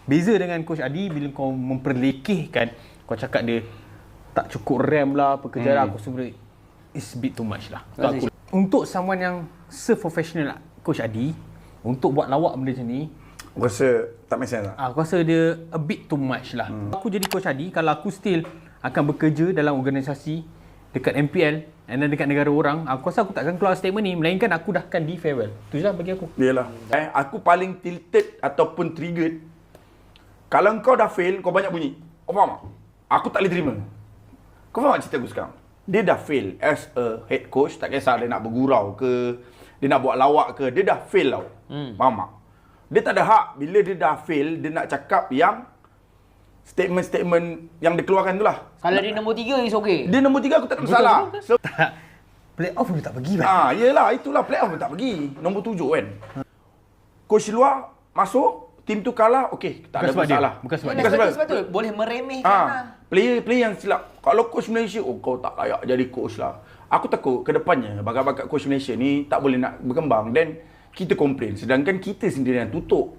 Beza dengan Coach Adi bila kau memperlekehkan, kau cakap dia tak cukup RAM lah, pekerjaan aku sebenarnya it's a bit too much lah. Untuk someone yang se-professional Coach Adi, untuk buat lawak benda macam ni, Aku rasa tak make sense lah. aku rasa dia a bit too much lah. Aku jadi Coach Adi, kalau aku still akan bekerja dalam organisasi dekat MPL and then dekat negara orang, aku rasa aku takkan keluar statement ni, melainkan aku dah akan di-farewell. Tu je lah bagi aku. Yalah. Aku paling tilted ataupun triggered kalau kau dah fail, kau banyak bunyi. Kau faham tak? Aku tak boleh terima. Kau faham tak cerita aku sekarang? Dia dah fail as a head coach, tak kisah dia nak bergurau ke, dia nak buat lawak ke, dia dah fail tau. Faham tak? Dia tak ada hak bila dia dah fail, dia nak cakap yang statement-statement yang dia keluarkan tu lah. Kalau dia nombor 3 is okay. Dia nombor 3 aku tak ada masalah. So, Playoff pun tak pergi kan? yelah, itulah playoff pun tak pergi. Nombor 7 kan. Coach luar masuk, tim tu kalah, okey, tak ada masalah. Bukan sebab Bukan dia. sebab tu boleh meremehkan lah. Player yang silap. Kalau coach Malaysia, kau tak layak jadi coach lah. Aku takut ke depannya bakat-bakat coach Malaysia ni tak boleh nak berkembang dan kita komplain. Sedangkan kita sendiri yang tutup